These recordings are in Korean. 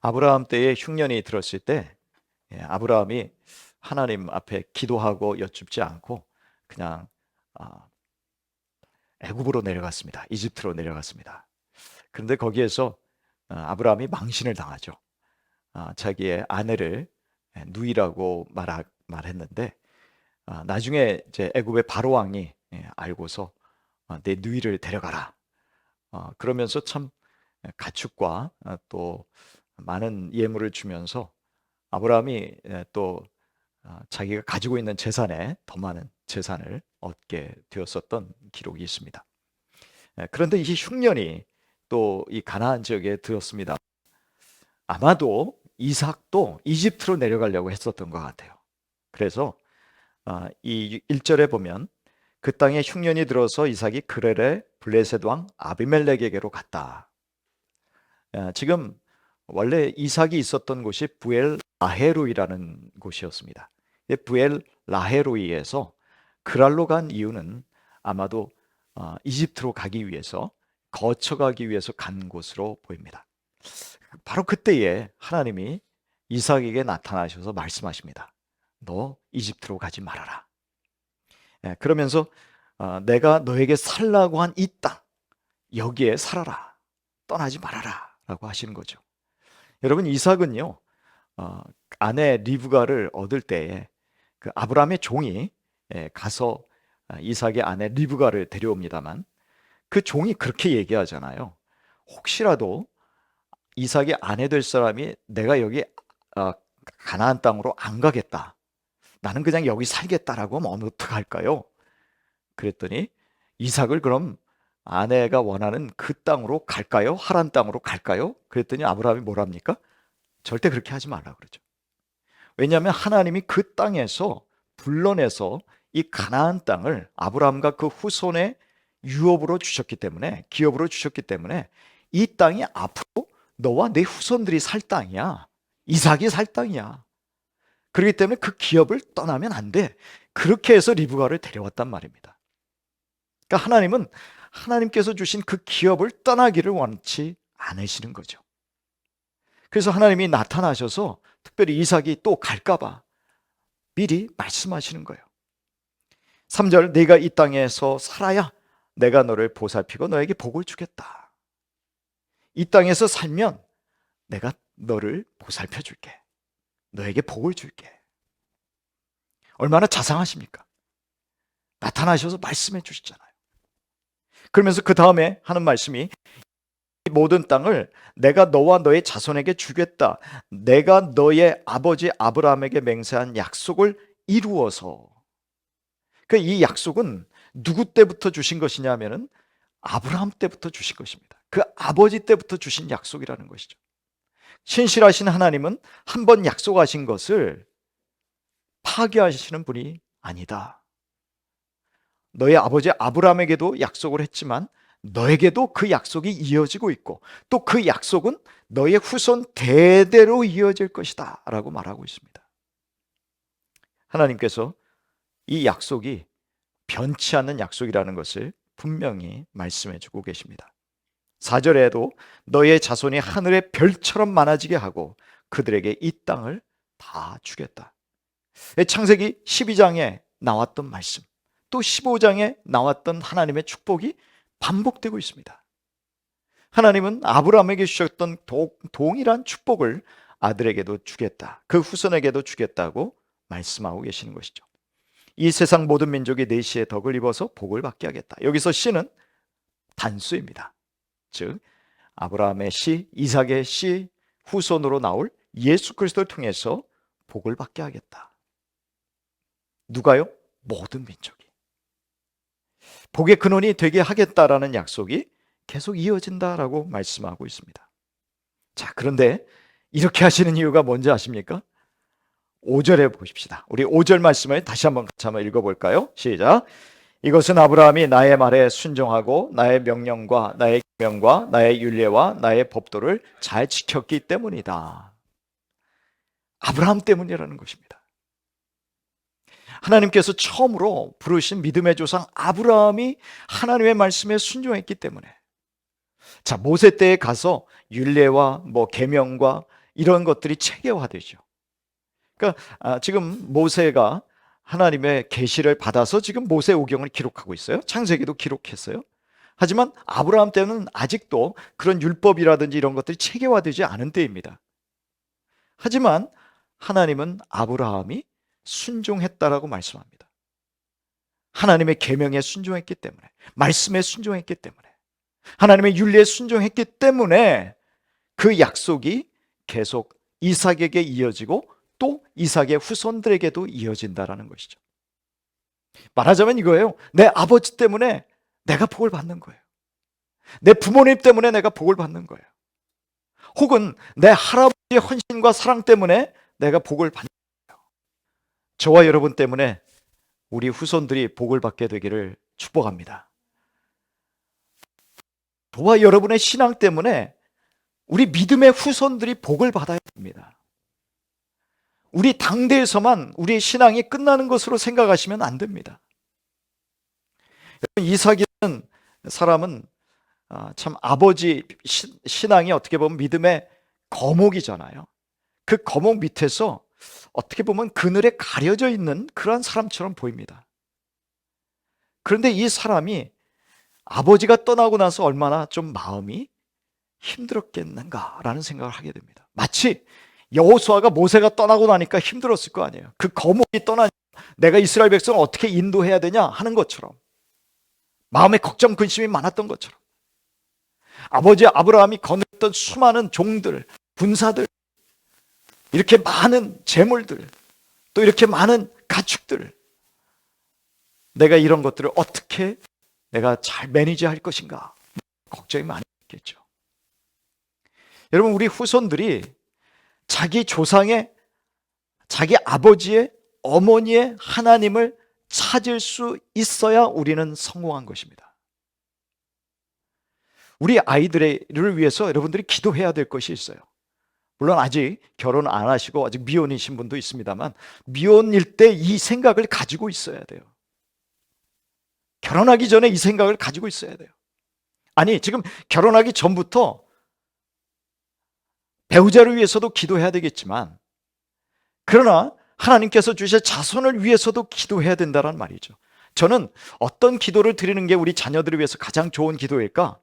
아브라함 때에 흉년이 들었을 때 아브라함이 하나님 앞에 기도하고 여쭙지 않고 그냥 아, 애굽으로 내려갔습니다. 이집트로 내려갔습니다. 그런데 거기에서 아브라함이 망신을 당하죠. 자기의 아내를 누이라고 말했는데 나중에 이제 애굽의 바로 왕이 알고서 내 누이를 데려가라. 그러면서 참 가축과 또 많은 예물을 주면서 아브라함이 또 자기가 가지고 있는 재산에 더 많은 재산을 얻게 되었었던 기록이 있습니다. 그런데 이 흉년이 또 이 가나안 지역에 들었습니다. 아마도 이삭도 이집트로 내려가려고 했었던 것 같아요. 그래서 이 1절에 보면 그 땅에 흉년이 들어서 이삭이 그레레 블레셋 왕 아비멜렉에게로 갔다. 지금 원래 이삭이 있었던 곳이 부엘 라헤로이라는 곳이었습니다. 부엘 라헤로이에서 그랄로 간 이유는 아마도 이집트로 가기 위해서 거쳐가기 위해서 간 곳으로 보입니다. 바로 그때에 하나님이 이삭에게 나타나셔서 말씀하십니다. 너 이집트로 가지 말아라. 그러면서 내가 너에게 살라고 한 이 땅 여기에 살아라. 떠나지 말아라 라고 하시는 거죠. 여러분, 이삭은요 아내 리브가를 얻을 때에 그 아브라함의 종이 가서 이삭의 아내 리브가를 데려옵니다만 그 종이 그렇게 얘기하잖아요. 혹시라도 이삭의 아내 될 사람이 내가 여기 가나안 땅으로 안 가겠다, 나는 그냥 여기 살겠다라고 하면 어떡할까요? 그랬더니 이삭을 그럼 아내가 원하는 그 땅으로 갈까요? 하란 땅으로 갈까요? 그랬더니 아브라함이 뭐랍니까? 절대 그렇게 하지 말라 그러죠. 왜냐하면 하나님이 그 땅에서 불러내서 이 가나안 땅을 아브라함과 그 후손의 유업으로 주셨기 때문에, 기업으로 주셨기 때문에 이 땅이 앞으로 너와 내 후손들이 살 땅이야. 이삭이 살 땅이야. 그렇기 때문에 그 기업을 떠나면 안 돼. 그렇게 해서 리브가를 데려왔단 말입니다. 그러니까 하나님은 하나님께서 주신 그 기업을 떠나기를 원치 않으시는 거죠. 그래서 하나님이 나타나셔서 특별히 이삭이 또 갈까봐 미리 말씀하시는 거예요. 3절, 네가 이 땅에서 살아야 내가 너를 보살피고 너에게 복을 주겠다. 이 땅에서 살면 내가 너를 보살펴 줄게. 너에게 복을 줄게. 얼마나 자상하십니까? 나타나셔서 말씀해 주시잖아요. 그러면서 그 다음에 하는 말씀이 이 모든 땅을 내가 너와 너의 자손에게 주겠다. 내가 너의 아버지 아브라함에게 맹세한 약속을 이루어서. 이 약속은 누구 때부터 주신 것이냐면은 아브라함 때부터 주신 것입니다. 그 아버지 때부터 주신 약속이라는 것이죠. 신실하신 하나님은 한 번 약속하신 것을 파기하시는 분이 아니다. 너의 아버지 아브라함에게도 약속을 했지만 너에게도 그 약속이 이어지고 있고 또 그 약속은 너의 후손 대대로 이어질 것이다 라고 말하고 있습니다. 하나님께서 이 약속이 변치 않는 약속이라는 것을 분명히 말씀해 주고 계십니다. 4절에도 너의 자손이 하늘의 별처럼 많아지게 하고 그들에게 이 땅을 다 주겠다. 창세기 12장에 나왔던 말씀, 또 15장에 나왔던 하나님의 축복이 반복되고 있습니다. 하나님은 아브라함에게 주셨던 동일한 축복을 아들에게도 주겠다, 그 후손에게도 주겠다고 말씀하고 계시는 것이죠. 이 세상 모든 민족이 내 씨의 덕을 입어서 복을 받게 하겠다. 여기서 씨는 단수입니다. 즉 아브라함의 씨, 이삭의 씨, 후손으로 나올 예수 그리스도를 통해서 복을 받게 하겠다. 누가요? 모든 민족이. 복의 근원이 되게 하겠다라는 약속이 계속 이어진다라고 말씀하고 있습니다. 자, 그런데 이렇게 하시는 이유가 뭔지 아십니까? 5절에 보십시다. 우리 5절 말씀을 다시 한번 같이 한번 읽어볼까요? 시작. 이것은 아브라함이 나의 말에 순종하고 나의 명령과 나의 계명과 나의 율례와 나의 법도를 잘 지켰기 때문이다. 아브라함 때문이라는 것입니다. 하나님께서 처음으로 부르신 믿음의 조상 아브라함이 하나님의 말씀에 순종했기 때문에. 자, 모세 때에 가서 율례와 계명과 이런 것들이 체계화되죠. 그러니까 지금 모세가 하나님의 계시를 받아서 지금 모세오경을 기록하고 있어요. 창세기도 기록했어요. 하지만 아브라함 때는 아직도 그런 율법이라든지 이런 것들이 체계화되지 않은 때입니다. 하지만 하나님은 아브라함이 순종했다라고 말씀합니다. 하나님의 계명에 순종했기 때문에, 말씀에 순종했기 때문에, 하나님의 윤리에 순종했기 때문에 그 약속이 계속 이삭에게 이어지고 또 이삭의 후손들에게도 이어진다라는 것이죠. 말하자면 이거예요. 내 아버지 때문에 내가 복을 받는 거예요. 내 부모님 때문에 내가 복을 받는 거예요. 혹은 내 할아버지의 헌신과 사랑 때문에 내가 복을 받는 거예요. 저와 여러분 때문에 우리 후손들이 복을 받게 되기를 축복합니다. 저와 여러분의 신앙 때문에 우리 믿음의 후손들이 복을 받아야 됩니다. 우리 당대에서만 우리의 신앙이 끝나는 것으로 생각하시면 안 됩니다. 이삭이라는 사람은 참 아버지 신앙이 어떻게 보면 믿음의 거목이잖아요. 그 거목 밑에서 어떻게 보면 그늘에 가려져 있는 그런 사람처럼 보입니다. 그런데 이 사람이 아버지가 떠나고 나서 얼마나 좀 마음이 힘들었겠는가라는 생각을 하게 됩니다. 마치 여호수아가 모세가 떠나고 나니까 힘들었을 거 아니에요. 그 거목이 떠나니까 내가 이스라엘 백성을 어떻게 인도해야 되냐 하는 것처럼, 마음에 걱정 근심이 많았던 것처럼, 아버지 아브라함이 거느렸던 수많은 종들, 군사들, 이렇게 많은 재물들, 또 이렇게 많은 가축들, 내가 이런 것들을 어떻게 내가 잘 매니지할 것인가 걱정이 많이 있겠죠. 여러분, 우리 후손들이 자기 조상의, 자기 아버지의, 어머니의 하나님을 찾을 수 있어야 우리는 성공한 것입니다. 우리 아이들을 위해서 여러분들이 기도해야 될 것이 있어요. 물론 아직 결혼 안 하시고 아직 미혼이신 분도 있습니다만, 미혼일 때 이 생각을 가지고 있어야 돼요. 결혼하기 전에 이 생각을 가지고 있어야 돼요. 아니, 지금 결혼하기 전부터 배우자를 위해서도 기도해야 되겠지만, 그러나 하나님께서 주실 자손을 위해서도 기도해야 된다는 말이죠. 저는 어떤 기도를 드리는 게 우리 자녀들을 위해서 가장 좋은 기도일까?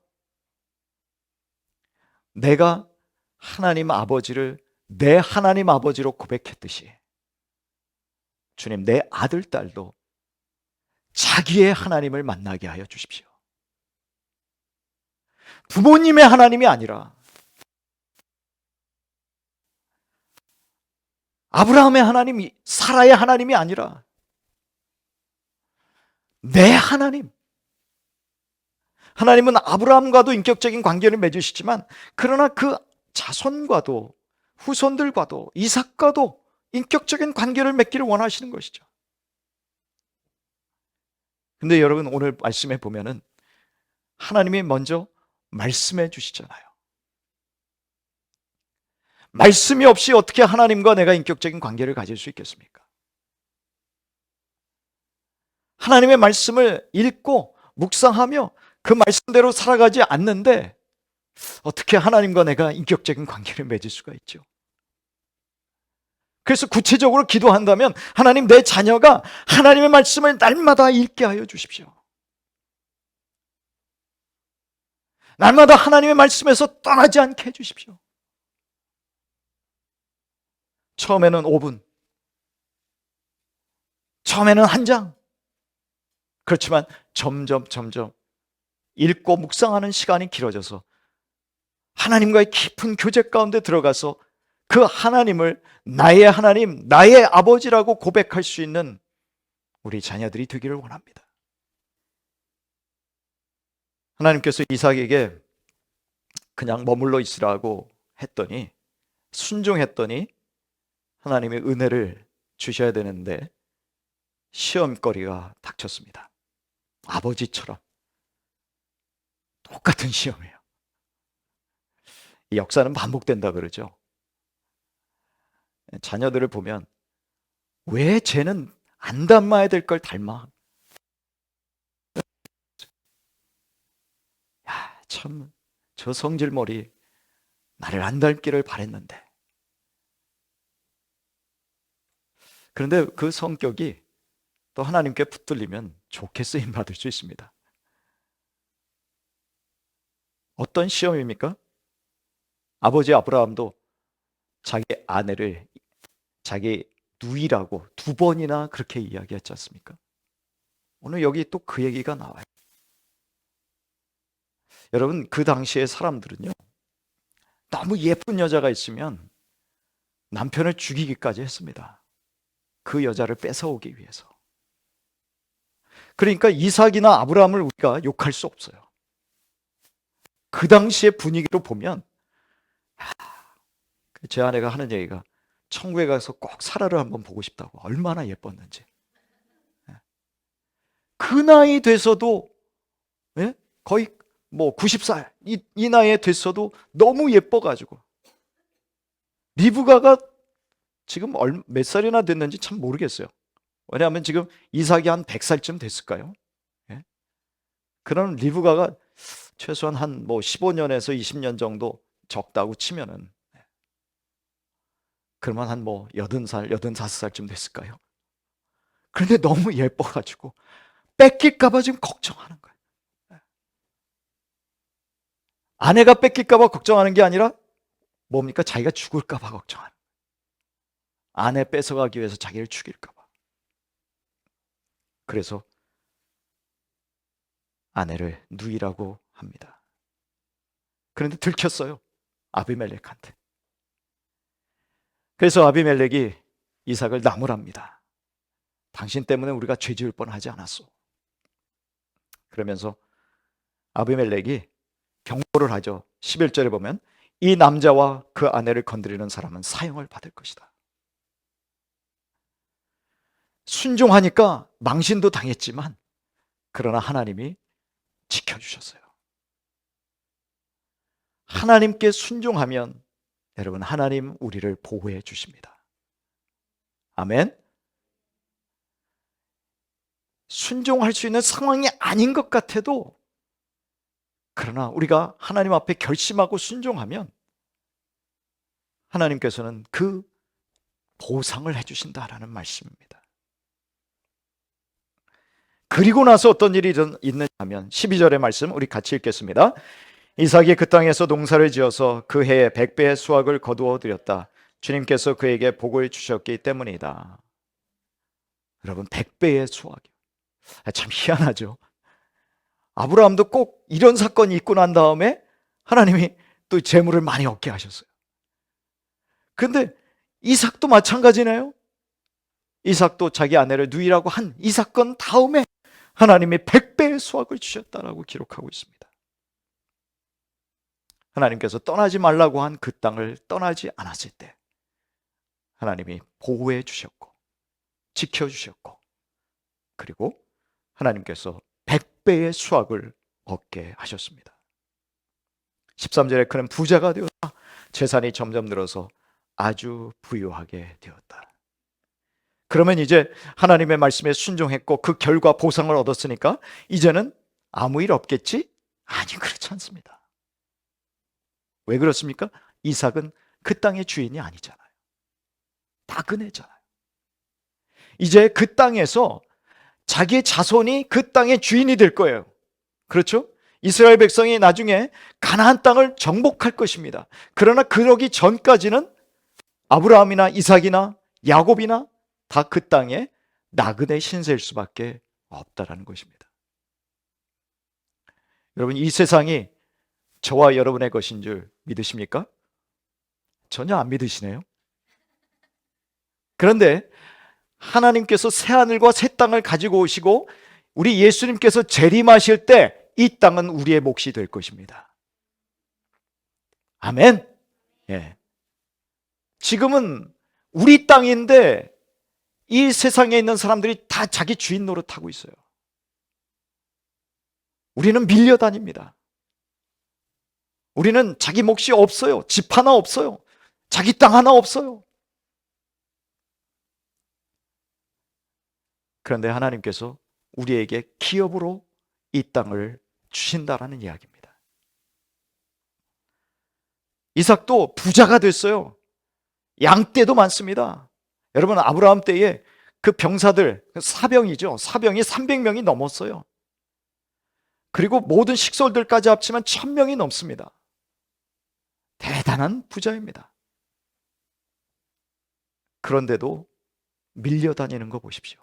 내가 하나님 아버지를 내 하나님 아버지로 고백했듯이, 주님, 내 아들, 딸도 자기의 하나님을 만나게 하여 주십시오. 부모님의 하나님이 아니라, 아브라함의 하나님이, 사라의 하나님이 아니라 내 하나님. 하나님은 아브라함과도 인격적인 관계를 맺으시지만, 그러나 그 자손과도, 후손들과도, 이삭과도 인격적인 관계를 맺기를 원하시는 것이죠. 근데 여러분, 오늘 말씀에 보면은 하나님이 먼저 말씀해 주시잖아요. 말씀이 없이 어떻게 하나님과 내가 인격적인 관계를 가질 수 있겠습니까? 하나님의 말씀을 읽고 묵상하며 그 말씀대로 살아가지 않는데 어떻게 하나님과 내가 인격적인 관계를 맺을 수가 있죠? 그래서 구체적으로 기도한다면, 하나님, 내 자녀가 하나님의 말씀을 날마다 읽게 하여 주십시오. 날마다 하나님의 말씀에서 떠나지 않게 해 주십시오. 처음에는 5분, 처음에는 1장. 그렇지만 점점 읽고 묵상하는 시간이 길어져서 하나님과의 깊은 교제 가운데 들어가서 그 하나님을 나의 하나님, 나의 아버지라고 고백할 수 있는 우리 자녀들이 되기를 원합니다. 하나님께서 이삭에게 그냥 머물러 있으라고 했더니, 순종했더니 하나님의 은혜를 주셔야 되는데 시험거리가 닥쳤습니다. 아버지처럼 똑같은 시험이에요. 이 역사는 반복된다 그러죠. 자녀들을 보면 왜 쟤는 안 닮아야 될 걸 닮아? 야, 참, 저 성질머리 나를 안 닮기를 바랬는데 그런데 그 성격이 또 하나님께 붙들리면 좋게 쓰임 받을 수 있습니다. 어떤 시험입니까? 아버지 아브라함도 자기 아내를 자기 누이라고 두 번이나 그렇게 이야기했지 않습니까? 오늘 여기 또 그 얘기가 나와요. 여러분, 그 당시의 사람들은요, 너무 예쁜 여자가 있으면 남편을 죽이기까지 했습니다. 그 여자를 뺏어오기 위해서. 그러니까 이삭이나 아브라함을 우리가 욕할 수 없어요. 그 당시의 분위기로 보면 제 아내가 하는 얘기가 천국에 가서 꼭 사라를 한번 보고 싶다고. 얼마나 예뻤는지. 그 나이 돼서도, 예? 거의 뭐 90살 이 나이에 됐어도 너무 예뻐가지고. 리브가가 지금 몇 살이나 됐는지 참 모르겠어요. 왜냐하면 지금 이삭이 한 100살쯤 됐을까요? 예? 그럼 리브가가 최소한 한 뭐 15년에서 20년 정도 적다고 치면은, 그러면 한 뭐 80살, 85살쯤 됐을까요? 그런데 너무 예뻐가지고 뺏길까봐 지금 걱정하는 거예요. 아내가 뺏길까봐 걱정하는 게 아니라 뭡니까? 자기가 죽을까봐 걱정하는 거예요. 아내 뺏어가기 위해서 자기를 죽일까봐. 그래서 아내를 누이라고 합니다. 그런데 들켰어요. 아비멜렉한테. 그래서 아비멜렉이 이삭을 나무랍니다. 당신 때문에 우리가 죄 지을 뻔하지 않았어. 그러면서 아비멜렉이 경고를 하죠. 11절에 보면 이 남자와 그 아내를 건드리는 사람은 사형을 받을 것이다. 순종하니까 망신도 당했지만 그러나 하나님이 지켜주셨어요. 하나님께 순종하면 여러분, 하나님 우리를 보호해 주십니다. 아멘. 순종할 수 있는 상황이 아닌 것 같아도, 그러나 우리가 하나님 앞에 결심하고 순종하면 하나님께서는 그 보상을 해주신다라는 말씀입니다. 그리고 나서 어떤 일이 있느냐면 12절의 말씀 우리 같이 읽겠습니다. 이삭이 그 땅에서 농사를 지어서 그 해에 100배의 수확을 거두어 드렸다. 주님께서 그에게 복을 주셨기 때문이다. 여러분, 100배의 수확이요. 참 희한하죠. 아브라함도 꼭 이런 사건이 있고 난 다음에 하나님이 또 재물을 많이 얻게 하셨어요. 그런데 이삭도 마찬가지네요. 이삭도 자기 아내를 누이라고 한 이 사건 다음에 하나님이 100배의 수확을 주셨다라고 기록하고 있습니다. 하나님께서 떠나지 말라고 한 그 땅을 떠나지 않았을 때 하나님이 보호해 주셨고 지켜주셨고, 그리고 하나님께서 100배의 수확을 얻게 하셨습니다. 13절에 그는 부자가 되었다. 재산이 점점 늘어서 아주 부유하게 되었다. 그러면 이제 하나님의 말씀에 순종했고 그 결과 보상을 얻었으니까 이제는 아무 일 없겠지? 아니, 그렇지 않습니다. 왜 그렇습니까? 이삭은 그 땅의 주인이 아니잖아요. 나그네잖아요. 이제 그 땅에서 자기의 자손이 그 땅의 주인이 될 거예요. 그렇죠? 이스라엘 백성이 나중에 가나안 땅을 정복할 것입니다. 그러나 그러기 전까지는 아브라함이나 이삭이나 야곱이나 다 그 땅에 나그네 신세일 수밖에 없다라는 것입니다. 여러분, 이 세상이 저와 여러분의 것인 줄 믿으십니까? 전혀 안 믿으시네요. 그런데 하나님께서 새하늘과 새 땅을 가지고 오시고 우리 예수님께서 재림하실 때 이 땅은 우리의 몫이 될 것입니다. 아멘. 예. 지금은 우리 땅인데 이 세상에 있는 사람들이 다 자기 주인 노릇하고 있어요. 우리는 밀려다닙니다. 우리는 자기 몫이 없어요. 집 하나 없어요. 자기 땅 하나 없어요. 그런데 하나님께서 우리에게 기업으로 이 땅을 주신다라는 이야기입니다. 이삭도 부자가 됐어요. 양떼도 많습니다. 여러분, 아브라함 때에 그 병사들, 사병이죠. 사병이 300명이 넘었어요. 그리고 모든 식솔들까지 합치면 1000명이 넘습니다. 대단한 부자입니다. 그런데도 밀려다니는 거 보십시오.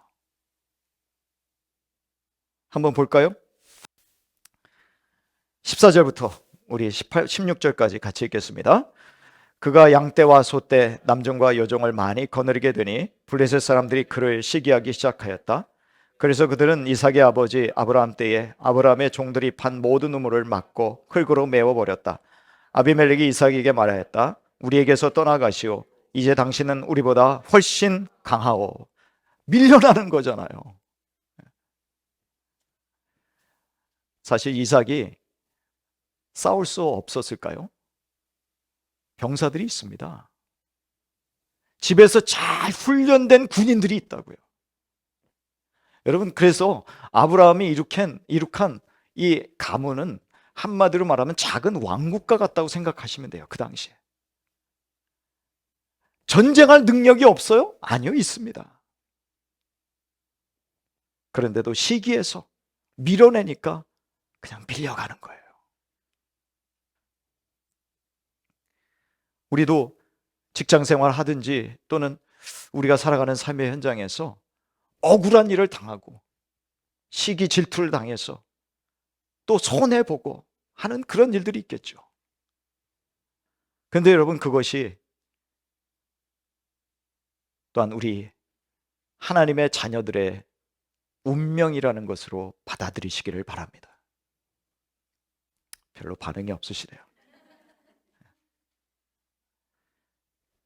한번 볼까요? 14절부터 우리 16절까지 같이 읽겠습니다. 그가 양떼와 소떼, 남종과 여종을 많이 거느리게 되니 블레셋 사람들이 그를 시기하기 시작하였다. 그래서 그들은 이삭의 아버지 아브라함 때에 아브라함의 종들이 판 모든 우물을 막고 흙으로 메워버렸다. 아비멜렉이 이삭에게 말하였다. 우리에게서 떠나가시오. 이제 당신은 우리보다 훨씬 강하오. 밀려나는 거잖아요. 사실 이삭이 싸울 수 없었을까요? 병사들이 있습니다. 집에서 잘 훈련된 군인들이 있다고요. 여러분, 그래서 아브라함이 이룩한 이 가문은 한마디로 말하면 작은 왕국가 같다고 생각하시면 돼요. 그 당시에. 전쟁할 능력이 없어요? 아니요, 있습니다. 그런데도 시기에서 밀어내니까 그냥 밀려가는 거예요. 우리도 직장 생활 하든지 또는 우리가 살아가는 삶의 현장에서 억울한 일을 당하고 시기 질투를 당해서 또 손해보고 하는 그런 일들이 있겠죠. 그런데 여러분, 그것이 또한 우리 하나님의 자녀들의 운명이라는 것으로 받아들이시기를 바랍니다. 별로 반응이 없으시네요.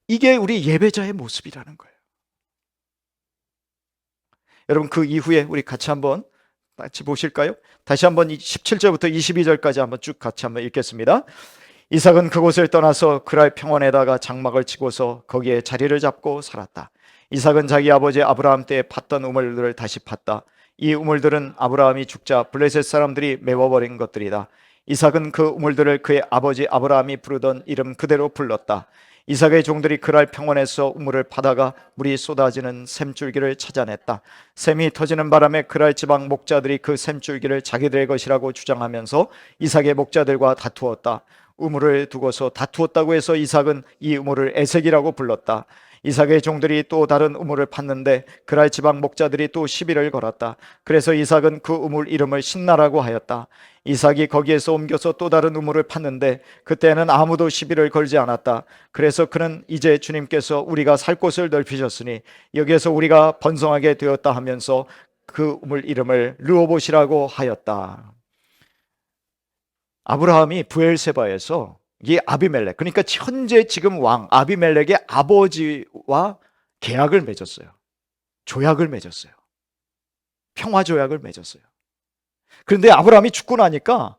이게 우리 예배자의 모습이라는 거예요. 여러분, 그 이후에 우리 같이 한번 보실까요? 다시 한번 17절부터 22절까지 한번 쭉 같이 한번 읽겠습니다. 이삭은 그곳을 떠나서 그랄 평원에다가 장막을 치고서 거기에 자리를 잡고 살았다. 이삭은 자기 아버지 아브라함 때에 팠던 우물들을 다시 팠다. 이 우물들은 아브라함이 죽자 블레셋 사람들이 메워버린 것들이다. 이삭은 그 우물들을 그의 아버지 아브라함이 부르던 이름 그대로 불렀다. 이삭의 종들이 그랄 평원에서 우물을 파다가 물이 쏟아지는 샘줄기를 찾아냈다. 샘이 터지는 바람에 그랄 지방 목자들이 그 샘줄기를 자기들의 것이라고 주장하면서 이삭의 목자들과 다투었다. 우물을 두고서 다투었다고 해서 이삭은 이 우물을 에색이라고 불렀다. 이삭의 종들이 또 다른 우물을 팠는데 그랄 지방 목자들이 또 시비를 걸었다. 그래서 이삭은 그 우물 이름을 신나라고 하였다. 이삭이 거기에서 옮겨서 또 다른 우물을 팠는데 그때는 아무도 시비를 걸지 않았다. 그래서 그는 이제 주님께서 우리가 살 곳을 넓히셨으니 여기에서 우리가 번성하게 되었다 하면서 그 우물 이름을 르호봇이라고 하였다. 아브라함이 브엘세바에서 이 아비멜렉, 그러니까 현재 지금 왕 아비멜렉의 아버지와 계약을 맺었어요. 조약을 맺었어요. 평화 조약을 맺었어요. 그런데 아브라함이 죽고 나니까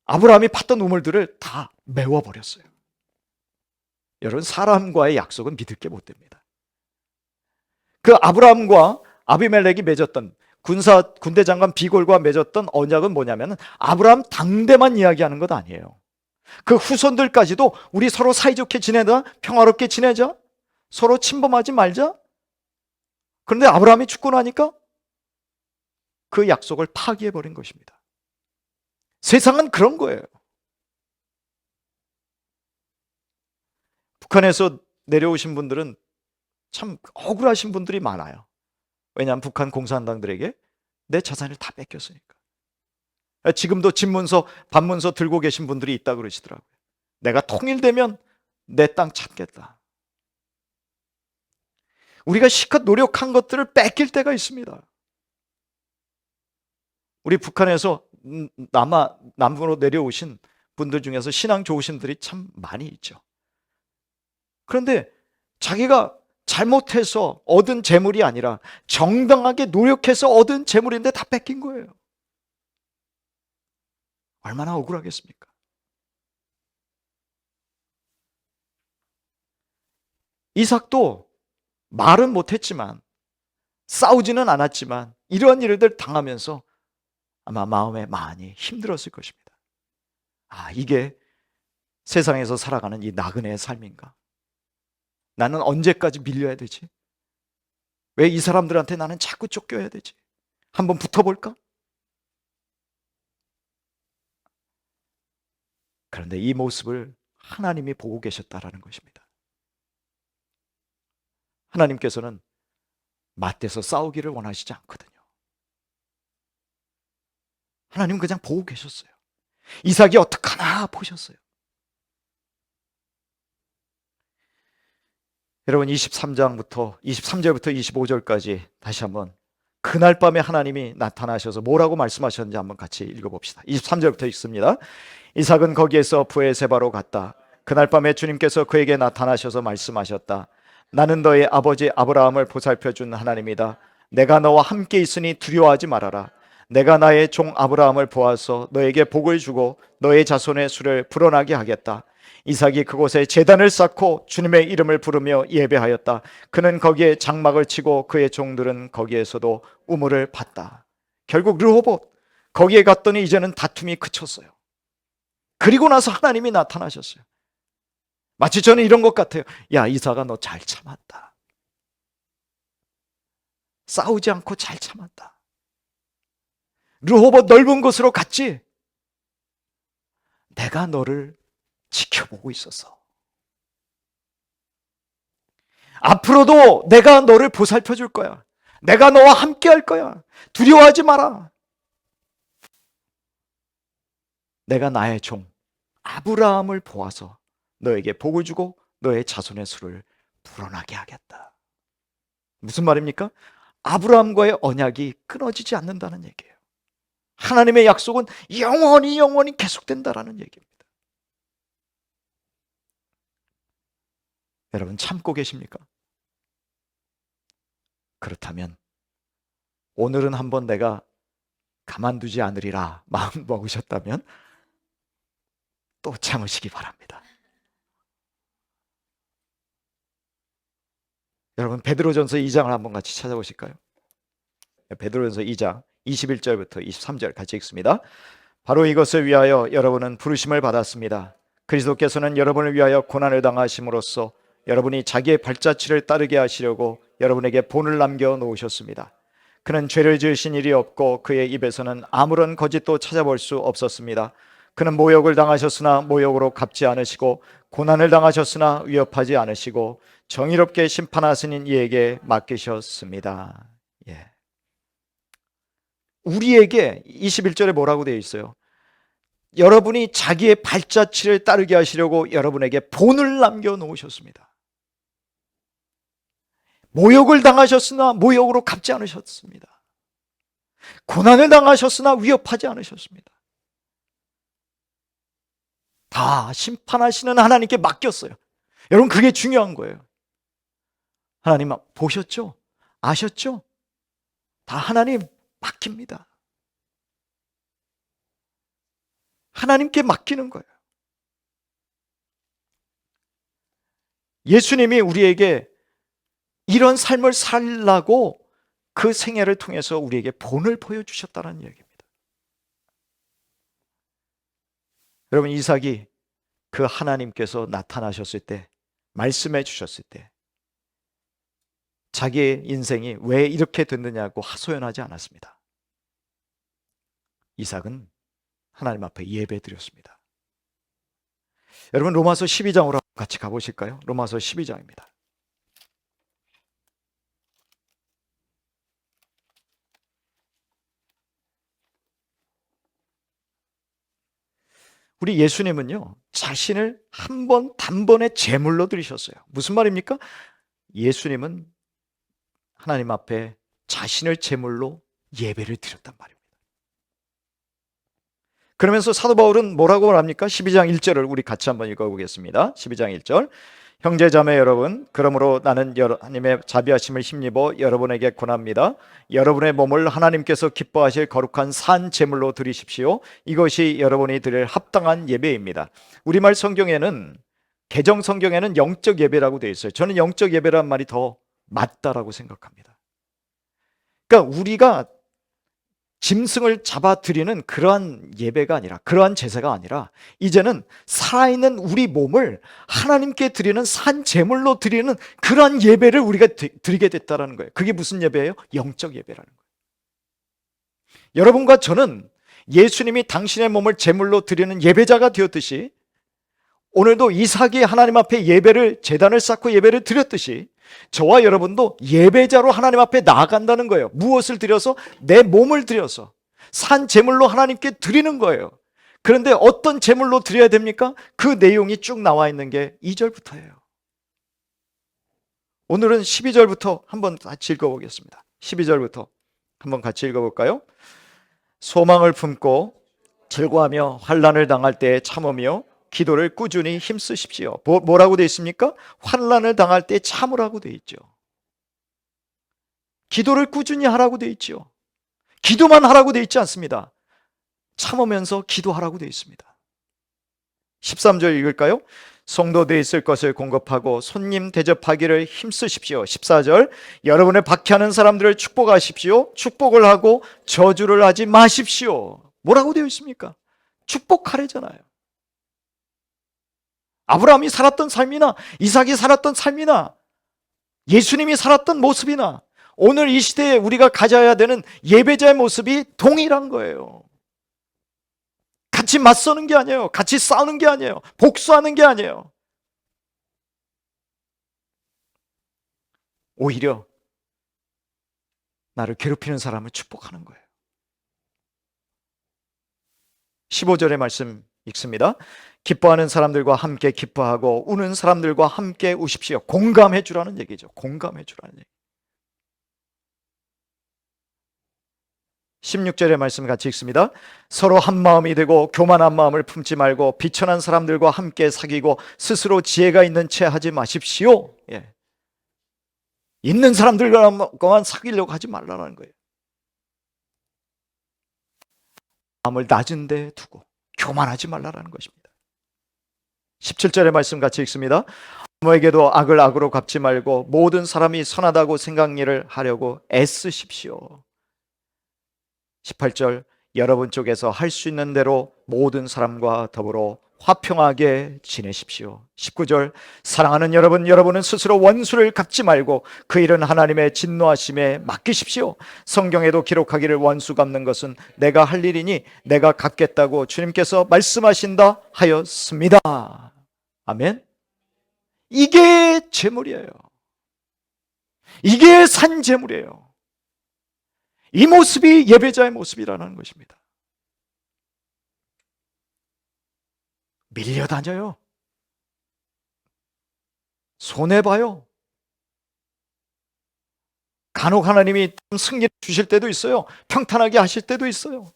아브라함이 팠던 우물들을 다 메워버렸어요. 여러분, 사람과의 약속은 믿을 게 못 됩니다. 그 아브라함과 아비멜렉이 맺었던 군대 장관 비골과 맺었던 언약은 뭐냐면 아브라함 당대만 이야기하는 것 아니에요. 그 후손들까지도 우리 서로 사이좋게 지내자, 평화롭게 지내자, 서로 침범하지 말자. 그런데 아브라함이 죽고 나니까 그 약속을 파기해버린 것입니다. 세상은 그런 거예요. 북한에서 내려오신 분들은 참 억울하신 분들이 많아요. 왜냐하면 북한 공산당들에게 내 자산을 다 뺏겼으니까. 지금도 집문서, 반문서 들고 계신 분들이 있다고 그러시더라고요. 내가 통일되면 내 땅 찾겠다. 우리가 실컷 노력한 것들을 뺏길 때가 있습니다. 우리 북한에서 남부로 내려오신 분들 중에서 신앙 좋으신 분들이 참 많이 있죠. 그런데 자기가 잘못해서 얻은 재물이 아니라 정당하게 노력해서 얻은 재물인데 다 뺏긴 거예요. 얼마나 억울하겠습니까? 이삭도 말은 못했지만 싸우지는 않았지만 이러한 일들 당하면서 아마 마음에 많이 힘들었을 것입니다. 아, 이게 세상에서 살아가는 이 나그네의 삶인가? 나는 언제까지 밀려야 되지? 왜 이 사람들한테 나는 자꾸 쫓겨야 되지? 한번 붙어볼까? 그런데 이 모습을 하나님이 보고 계셨다라는 것입니다. 하나님께서는 맞대서 싸우기를 원하시지 않거든요. 하나님 그냥 보고 계셨어요. 이삭이 어떡하나 보셨어요. 여러분 23절부터 25절까지 다시 한번 그날 밤에 하나님이 나타나셔서 뭐라고 말씀하셨는지 한번 같이 읽어봅시다. 23절부터 읽습니다. 이삭은 거기에서 브에세바로 갔다. 그날 밤에 주님께서 그에게 나타나셔서 말씀하셨다. 나는 너의 아버지 아브라함을 보살펴준 하나님이다. 내가 너와 함께 있으니 두려워하지 말아라. 내가 나의 종 아브라함을 보아서 너에게 복을 주고 너의 자손의 수를 불어나게 하겠다. 이삭이 그곳에 제단을 쌓고 주님의 이름을 부르며 예배하였다. 그는 거기에 장막을 치고 그의 종들은 거기에서도 우물을 팠다. 결국 르호봇 거기에 갔더니 이제는 다툼이 그쳤어요. 그리고 나서 하나님이 나타나셨어요. 마치 저는 이런 것 같아요. 야, 이삭아, 너 잘 참았다. 싸우지 않고 잘 참았다. 르호봇 넓은 곳으로 갔지? 내가 너를 지켜보고 있었어. 앞으로도 내가 너를 보살펴 줄 거야. 내가 너와 함께 할 거야. 두려워하지 마라. 내가 나의 종 아브라함을 보아서 너에게 복을 주고 너의 자손의 수를 불어나게 하겠다. 무슨 말입니까? 아브라함과의 언약이 끊어지지 않는다는 얘기예요. 하나님의 약속은 영원히 계속된다라는 얘기입니다. 여러분 참고 계십니까? 그렇다면 오늘은 한번 내가 가만두지 않으리라 마음 먹으셨다면 또 참으시기 바랍니다. 여러분 베드로전서 2장을 한번 같이 찾아보실까요? 베드로전서 2장 21절부터 23절 같이 읽습니다. 바로 이것을 위하여 여러분은 부르심을 받았습니다. 그리스도께서는 여러분을 위하여 고난을 당하심으로써 여러분이 자기의 발자취를 따르게 하시려고 여러분에게 본을 남겨 놓으셨습니다. 그는 죄를 지으신 일이 없고 그의 입에서는 아무런 거짓도 찾아볼 수 없었습니다. 그는 모욕을 당하셨으나 모욕으로 갚지 않으시고 고난을 당하셨으나 위협하지 않으시고 정의롭게 심판하시는 이에게 맡기셨습니다. 예. 우리에게 21절에 뭐라고 되어 있어요? 여러분이 자기의 발자취를 따르게 하시려고 여러분에게 본을 남겨 놓으셨습니다. 모욕을 당하셨으나 모욕으로 갚지 않으셨습니다. 고난을 당하셨으나 위협하지 않으셨습니다. 다 심판하시는 하나님께 맡겼어요. 여러분 그게 중요한 거예요. 하나님 보셨죠? 아셨죠? 다 하나님 맡깁니다. 하나님께 맡기는 거예요. 예수님이 우리에게 이런 삶을 살라고 그 생애를 통해서 우리에게 본을 보여주셨다는 얘기입니다. 여러분 이삭이 그 하나님께서 나타나셨을 때 말씀해 주셨을 때 자기의 인생이 왜 이렇게 됐느냐고 하소연하지 않았습니다. 이삭은 하나님 앞에 예배드렸습니다. 여러분 로마서 12장으로 같이 가보실까요? 로마서 12장입니다. 우리 예수님은요 자신을 한 번 단번에 제물로 드리셨어요. 무슨 말입니까? 예수님은 하나님 앞에 자신을 제물로 예배를 드렸단 말입니다. 그러면서 사도 바울은 뭐라고 말합니까? 12장 1절을 우리 같이 한번 읽어보겠습니다. 12장 1절 형제자매 여러분, 그러므로 나는 하나님의 자비하심을 힘입어 여러분에게 권합니다. 여러분의 몸을 하나님께서 기뻐하실 거룩한 산 제물로 드리십시오. 이것이 여러분이 드릴 합당한 예배입니다. 우리말 성경에는 개정 성경에는 영적 예배라고 되어 있어요. 저는 영적 예배란 말이 더 맞다라고 생각합니다. 그러니까 우리가 짐승을 잡아 드리는 그러한 예배가 아니라, 그러한 제사가 아니라, 이제는 살아있는 우리 몸을 하나님께 드리는 산 제물로 드리는 그러한 예배를 우리가 드리게 됐다는 거예요. 그게 무슨 예배예요? 영적 예배라는 거예요. 여러분과 저는 예수님이 당신의 몸을 제물로 드리는 예배자가 되었듯이, 오늘도 이삭이 하나님 앞에 예배를, 제단을 쌓고 예배를 드렸듯이, 저와 여러분도 예배자로 하나님 앞에 나아간다는 거예요. 무엇을 드려서? 내 몸을 드려서 산 제물로 하나님께 드리는 거예요. 그런데 어떤 제물로 드려야 됩니까? 그 내용이 쭉 나와 있는 게 2절부터예요. 오늘은 12절부터 한번 같이 읽어보겠습니다. 12절부터 한번 같이 읽어볼까요? 소망을 품고 즐거워하며 환난을 당할 때에 참으며 기도를 꾸준히 힘쓰십시오. 뭐라고 되어 있습니까? 환난을 당할 때 참으라고 되어 있죠. 기도를 꾸준히 하라고 되어 있죠. 기도만 하라고 되어 있지 않습니다. 참으면서 기도하라고 되어 있습니다. 13절 읽을까요? 성도돼 있을 것을 공급하고 손님 대접하기를 힘쓰십시오. 14절, 여러분을 박해하는 사람들을 축복하십시오. 축복을 하고 저주를 하지 마십시오. 뭐라고 되어 있습니까? 축복하래잖아요. 아브라함이 살았던 삶이나 이삭이 살았던 삶이나 예수님이 살았던 모습이나 오늘 이 시대에 우리가 가져야 되는 예배자의 모습이 동일한 거예요. 같이 맞서는 게 아니에요. 같이 싸우는 게 아니에요. 복수하는 게 아니에요. 오히려 나를 괴롭히는 사람을 축복하는 거예요. 15절의 말씀 읽습니다. 기뻐하는 사람들과 함께 기뻐하고 우는 사람들과 함께 우십시오. 공감해 주라는 얘기죠. 공감해 주라는 얘기. 16절의 말씀 같이 읽습니다. 서로 한 마음이 되고 교만한 마음을 품지 말고 비천한 사람들과 함께 사귀고 스스로 지혜가 있는 채 하지 마십시오. 예. 있는 사람들과만 사귀려고 하지 말라는 거예요. 마음을 낮은 데 두고 교만하지 말라는 것입니다. 17절의 말씀 같이 읽습니다. 아무에게도 악을 악으로 갚지 말고 모든 사람이 선하다고 생각 일을 하려고 애쓰십시오. 18절, 여러분 쪽에서 할 수 있는 대로 모든 사람과 더불어 화평하게 지내십시오. 19절, 사랑하는 여러분은 스스로 원수를 갚지 말고 그 일은 하나님의 진노하심에 맡기십시오. 성경에도 기록하기를 원수 갚는 것은 내가 할 일이니 내가 갚겠다고 주님께서 말씀하신다 하였습니다. 아멘. 이게 제물이에요. 이게 산 제물이에요. 이 모습이 예배자의 모습이라는 것입니다. 밀려다녀요. 손해봐요. 간혹 하나님이 승리를 주실 때도 있어요. 평탄하게 하실 때도 있어요.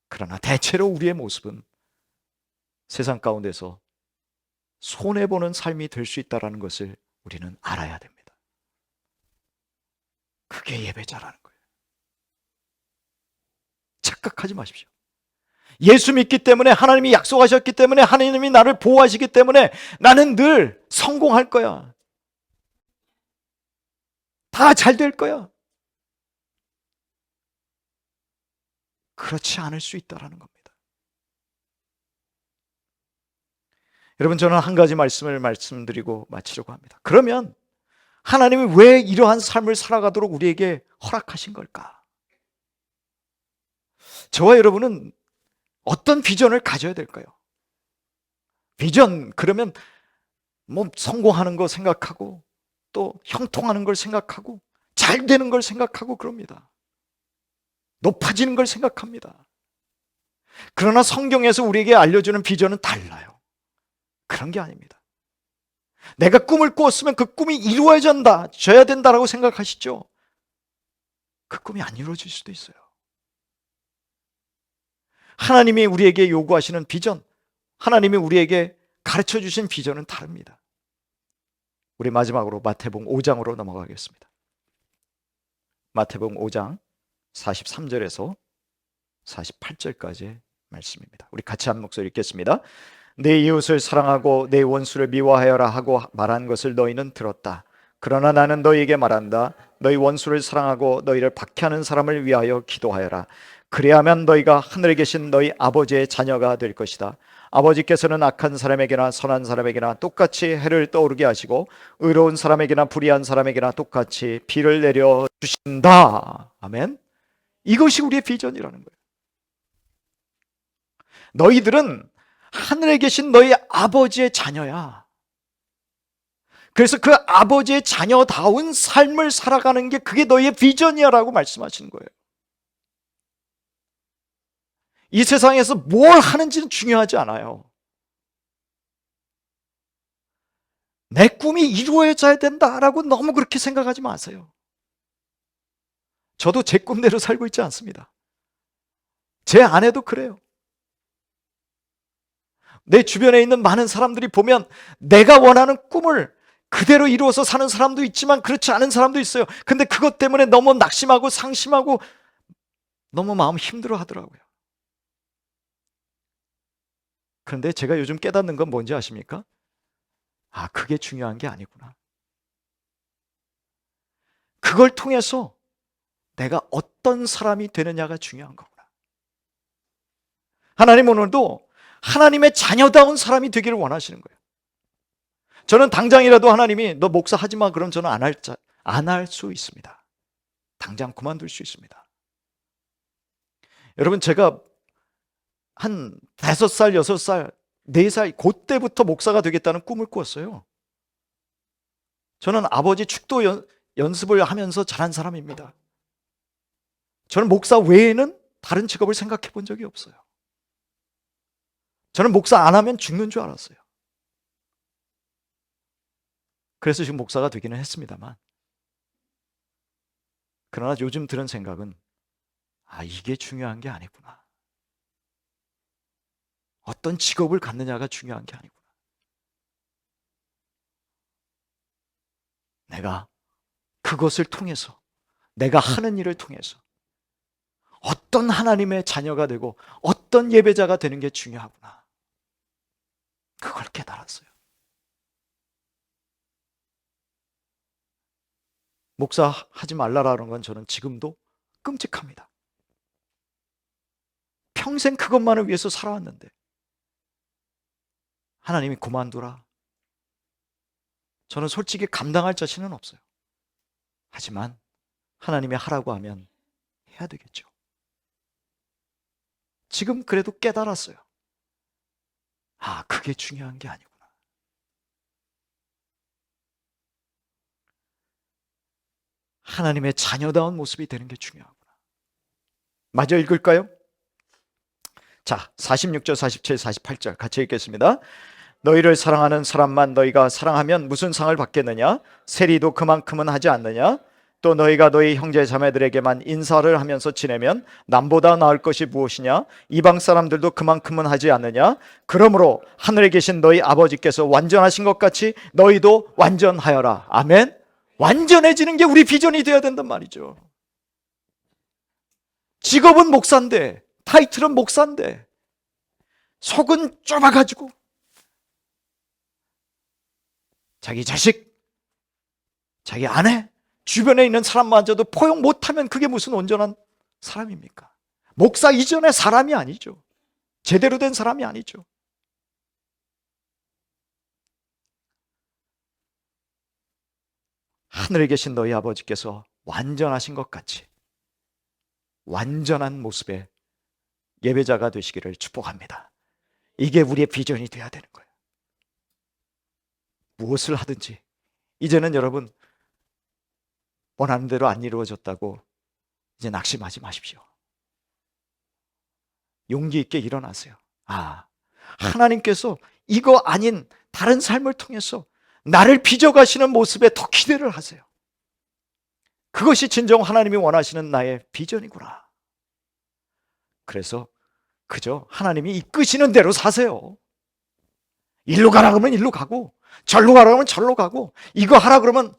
그러나 대체로 우리의 모습은 세상 가운데서 손해보는 삶이 될 수 있다는 것을 우리는 알아야 됩니다. 그게 예배자라는 거예요. 착각하지 마십시오. 예수 믿기 때문에, 하나님이 약속하셨기 때문에, 하나님이 나를 보호하시기 때문에 나는 늘 성공할 거야. 다 잘 될 거야. 그렇지 않을 수 있다는 겁니다. 여러분, 저는 한 가지 말씀을 말씀드리고 마치려고 합니다. 그러면 하나님이 왜 이러한 삶을 살아가도록 우리에게 허락하신 걸까? 저와 여러분은 어떤 비전을 가져야 될까요? 비전, 그러면 뭐 성공하는 거 생각하고 또 형통하는 걸 생각하고 잘 되는 걸 생각하고 그럽니다. 높아지는 걸 생각합니다. 그러나 성경에서 우리에게 알려주는 비전은 달라요. 그런 게 아닙니다. 내가 꿈을 꾸었으면 그 꿈이 이루어져야 된다라고 생각하시죠? 그 꿈이 안 이루어질 수도 있어요. 하나님이 우리에게 요구하시는 비전, 하나님이 우리에게 가르쳐 주신 비전은 다릅니다. 우리 마지막으로 마태복음 5장으로 넘어가겠습니다. 마태복음 5장 43절에서 48절까지의 말씀입니다. 우리 같이 한 목소리 읽겠습니다. 내 이웃을 사랑하고 내 원수를 미워하여라 하고 말한 것을 너희는 들었다. 그러나 나는 너희에게 말한다. 너희 원수를 사랑하고 너희를 박해하는 사람을 위하여 기도하여라. 그래야만 너희가 하늘에 계신 너희 아버지의 자녀가 될 것이다. 아버지께서는 악한 사람에게나 선한 사람에게나 똑같이 해를 떠오르게 하시고 의로운 사람에게나 불의한 사람에게나 똑같이 비를 내려 주신다. 아멘. 이것이 우리의 비전이라는 거예요. 너희들은 하늘에 계신 너희 아버지의 자녀야. 그래서 그 아버지의 자녀다운 삶을 살아가는 게 그게 너희의 비전이야 라고 말씀하시는 거예요. 이 세상에서 뭘 하는지는 중요하지 않아요. 내 꿈이 이루어져야 된다라고 너무 그렇게 생각하지 마세요. 저도 제 꿈대로 살고 있지 않습니다. 제 아내도 그래요. 내 주변에 있는 많은 사람들이 보면 내가 원하는 꿈을 그대로 이루어서 사는 사람도 있지만 그렇지 않은 사람도 있어요. 근데 그것 때문에 너무 낙심하고 상심하고 너무 마음 힘들어 하더라고요. 그런데 제가 요즘 깨닫는 건 뭔지 아십니까? 아, 그게 중요한 게 아니구나. 그걸 통해서 내가 어떤 사람이 되느냐가 중요한 거구나. 하나님 오늘도 하나님의 자녀다운 사람이 되기를 원하시는 거예요. 저는 당장이라도 하나님이 너 목사 하지 마 그럼 저는 안 할 수 있습니다. 당장 그만둘 수 있습니다. 여러분 제가 한 5살, 6살, 4살 그때부터 목사가 되겠다는 꿈을 꾸었어요. 저는 아버지 축도 연습을 하면서 자란 사람입니다. 저는 목사 외에는 다른 직업을 생각해 본 적이 없어요. 저는 목사 안 하면 죽는 줄 알았어요. 그래서 지금 목사가 되기는 했습니다만, 그러나 요즘 들은 생각은 아, 이게 중요한 게 아니구나. 어떤 직업을 갖느냐가 중요한 게 아니구나. 내가 그것을 통해서, 내가 하는 일을 통해서 어떤 하나님의 자녀가 되고 어떤 예배자가 되는 게 중요하구나. 그걸 깨달았어요. 목사 하지 말라라는 건 저는 지금도 끔찍합니다. 평생 그것만을 위해서 살아왔는데 하나님이 그만두라. 저는 솔직히 감당할 자신은 없어요. 하지만 하나님이 하라고 하면 해야 되겠죠. 지금 그래도 깨달았어요. 아, 그게 중요한 게 아니구나. 하나님의 자녀다운 모습이 되는 게 중요하구나. 마저 읽을까요? 자, 46절, 47, 48절 같이 읽겠습니다. 너희를 사랑하는 사람만 너희가 사랑하면 무슨 상을 받겠느냐? 세리도 그만큼은 하지 않느냐? 또 너희가 너희 형제 자매들에게만 인사를 하면서 지내면 남보다 나을 것이 무엇이냐? 이방 사람들도 그만큼은 하지 않느냐? 그러므로 하늘에 계신 너희 아버지께서 완전하신 것 같이 너희도 완전하여라. 아멘. 완전해지는 게 우리 비전이 되어야 된단 말이죠. 직업은 목사인데, 타이틀은 목사인데 속은 좁아가지고 자기 자식, 자기 아내, 주변에 있는 사람마저도 포용 못하면 그게 무슨 온전한 사람입니까? 목사 이전의 사람이 아니죠. 제대로 된 사람이 아니죠. 하늘에 계신 너희 아버지께서 완전하신 것 같이 완전한 모습의 예배자가 되시기를 축복합니다. 이게 우리의 비전이 돼야 되는 거예요. 무엇을 하든지 이제는 여러분 원하는 대로 안 이루어졌다고 이제 낙심하지 마십시오. 용기 있게 일어나세요. 아, 하나님께서 이거 아닌 다른 삶을 통해서 나를 빚어가시는 모습에 더 기대를 하세요. 그것이 진정 하나님이 원하시는 나의 비전이구나. 그래서 그저 하나님이 이끄시는 대로 사세요. 일로 가라 그러면 일로 가고, 절로 가라 그러면 절로 가고, 이거 하라 그러면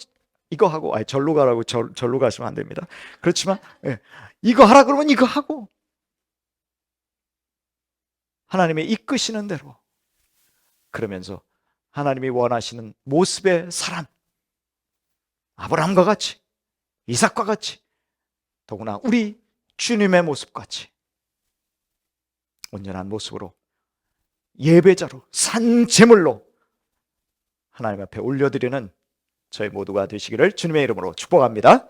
이거 하고, 아니 절로 가라고 절로 가시면 안 됩니다. 그렇지만 이거 하라 그러면 이거 하고, 하나님이 이끄시는 대로, 그러면서 하나님이 원하시는 모습의 사람, 아브라함과 같이 이삭과 같이, 더구나 우리 주님의 모습같이 온전한 모습으로 예배자로 산 제물로 하나님 앞에 올려드리는 저희 모두가 되시기를 주님의 이름으로 축복합니다.